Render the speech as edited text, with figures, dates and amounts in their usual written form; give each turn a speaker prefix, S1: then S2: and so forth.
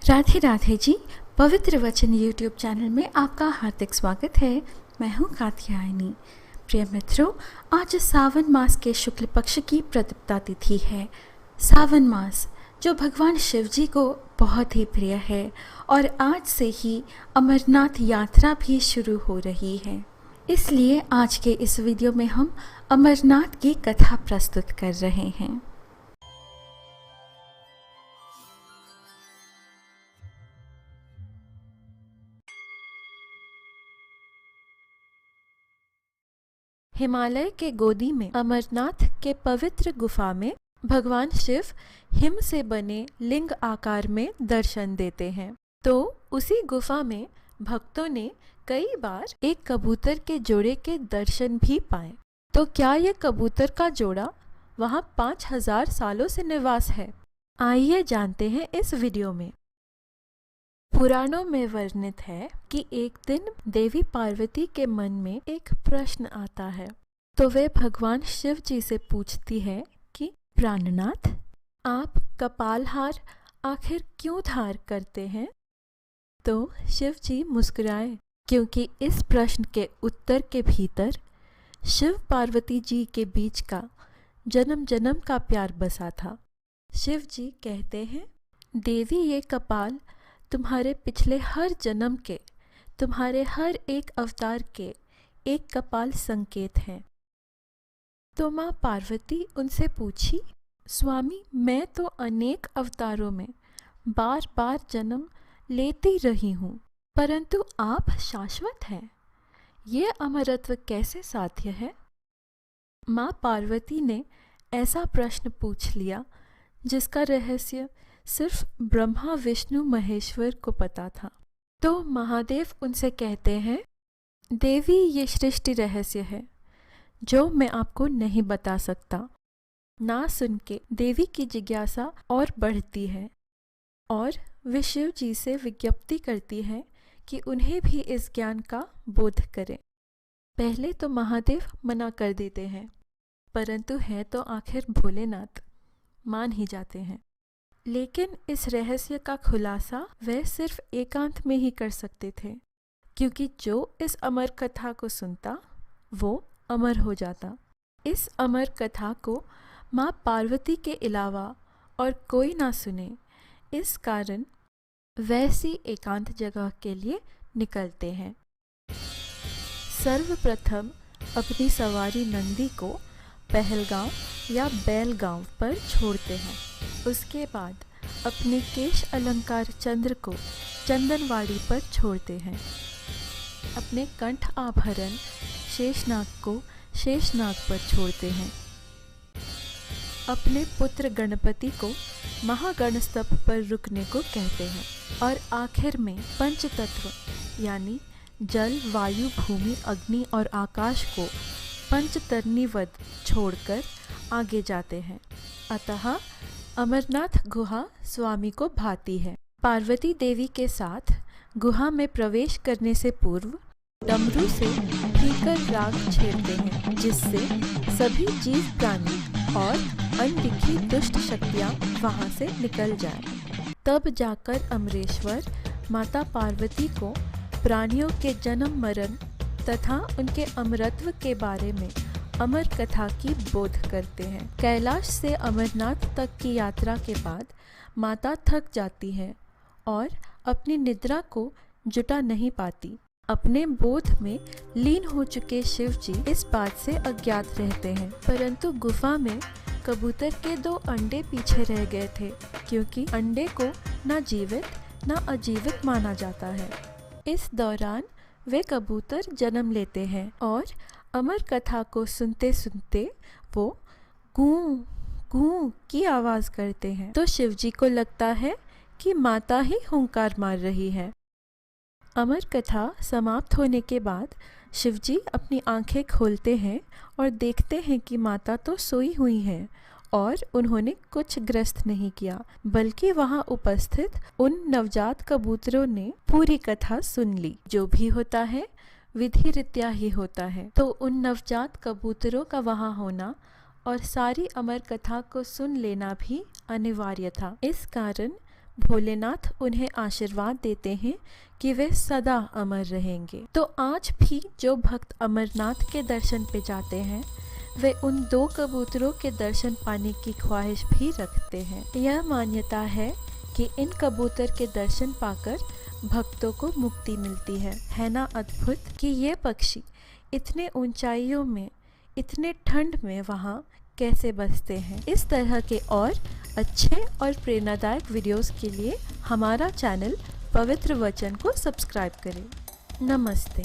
S1: राधे राधे जी। पवित्र वचन YouTube channel में आपका हार्दिक स्वागत है। मैं हूँ कात्यायनी। प्रिय मित्रों, आज सावन मास के शुक्ल पक्ष की प्रतिपदा तिथि है। सावन मास जो भगवान शिव जी को बहुत ही प्रिय है और आज से ही अमरनाथ यात्रा भी शुरू हो रही है। इसलिए आज के इस वीडियो में हम अमरनाथ की कथा प्रस्तुत कर रहे हैं। हिमालय के गोदी में अमरनाथ के पवित्र गुफा में भगवान शिव हिम से बने लिंग आकार में दर्शन देते हैं। तो उसी गुफा में भक्तों ने कई बार एक कबूतर के जोड़े के दर्शन भी पाए। तो क्या ये कबूतर का जोड़ा वहाँ 5000 सालों से निवास है? आइए जानते हैं इस वीडियो में। पुराणों में वर्णित है कि एक दिन देवी पार्वती के मन में एक प्रश्न आता है। तो वे भगवान शिव जी से पूछती है कि प्राणनाथ, आप कपालहार आखिर क्यों धार करते हैं? तो शिव जी मुस्कुराए, क्योंकि इस प्रश्न के उत्तर के भीतर शिव पार्वती जी के बीच का जन्म जन्म का प्यार बसा था। शिव जी कहते हैं, देवी, ये कपाल तुम्हारे पिछले हर जन्म के, तुम्हारे हर एक अवतार के एक कपाल संकेत हैं। तो माँ पार्वती उनसे पूछी, स्वामी, मैं तो अनेक अवतारों में बार बार जन्म लेती रही हूँ, परंतु आप शाश्वत हैं, ये अमरत्व कैसे साध्य है? माँ पार्वती ने ऐसा प्रश्न पूछ लिया जिसका रहस्य सिर्फ ब्रह्मा विष्णु महेश्वर को पता था। तो महादेव उनसे कहते हैं, देवी, ये सृष्टि रहस्य है जो मैं आपको नहीं बता सकता। ना सुन के देवी की जिज्ञासा और बढ़ती है और वे शिव जी से विज्ञप्ति करती है कि उन्हें भी इस ज्ञान का बोध करें। पहले तो महादेव मना कर देते हैं, परंतु है तो आखिर भोलेनाथ, मान ही जाते हैं। लेकिन इस रहस्य का खुलासा वे सिर्फ एकांत में ही कर सकते थे, क्योंकि जो इस अमर कथा को सुनता वो अमर हो जाता। इस अमर कथा को माँ पार्वती के अलावा और कोई ना सुने, इस कारण वैसी एकांत जगह के लिए निकलते हैं। सर्वप्रथम अपनी सवारी नंदी को पहलगांव या बैलगांव पर छोड़ते हैं। उसके बाद अपने केश अलंकार चंद्र को चंदनवाड़ी पर छोड़ते हैं। अपने कंठ आभरण शेषनाग को शेषनाग पर छोड़ते हैं। अपने पुत्र गणपति को महागण स्तंभ पर रुकने को कहते हैं। और आखिर में पंचतत्व यानी जल, वायु, भूमि, अग्नि और आकाश को पंचतरणीवत छोड़कर आगे जाते हैं। अतः अमरनाथ गुहा स्वामी को भाती है। पार्वती देवी के साथ गुहा में प्रवेश करने से पूर्व डमरू से भीकर राग छेड़ते हैं, जिससे सभी जीव प्राणी और अनदिखी दुष्ट शक्तियाँ वहाँ से निकल जाएं। तब जाकर अमरेश्वर माता पार्वती को प्राणियों के जन्म मरण तथा उनके अमरत्व के बारे में अमर कथा की बोध करते हैं। कैलाश से अमरनाथ तक की यात्रा के बाद माता थक जाती है और अपनी निद्रा को जुटा नहीं पाती। अपने बोध में लीन हो चुके शिव जी इस बात से अज्ञात रहते हैं, परंतु गुफा में कबूतर के 2 अंडे पीछे रह गए थे, क्योंकि अंडे को ना जीवित ना अजीवित माना जाता है। इस दौरान वे कबूतर जन्म लेते हैं और अमर कथा को सुनते सुनते वो गूं गूं की आवाज़ करते हैं। तो शिवजी को लगता है कि माता ही हुंकार मार रही है। अमर कथा समाप्त होने के बाद शिवजी अपनी आंखें खोलते हैं और देखते हैं कि माता तो सोई हुई है और उन्होंने कुछ ग्रस्त नहीं किया, बल्कि वहां उपस्थित उन नवजात कबूतरों ने पूरी कथा सुन ली। जो भी होता है विधि रीत्या ही होता है। तो उन नवजात कबूतरों का वहां होना और सारी अमर कथा को सुन लेना भी अनिवार्य था। इस कारण भोलेनाथ उन्हें आशीर्वाद देते हैं कि वे सदा अमर रहेंगे। तो आज भी जो भक्त अमरनाथ के दर्शन पे जाते हैं वे उन 2 कबूतरों के दर्शन पाने की ख्वाहिश भी रखते हैं। यह मान्यता है कि इन कबूतर के दर्शन पाकर भक्तों को मुक्ति मिलती है ना अद्भुत कि ये पक्षी इतने ऊंचाइयों में, इतने ठंड में वहाँ कैसे बसते हैं। इस तरह के और अच्छे और प्रेरणादायक वीडियोस के लिए हमारा चैनल पवित्र वचन को सब्सक्राइब करें। नमस्ते।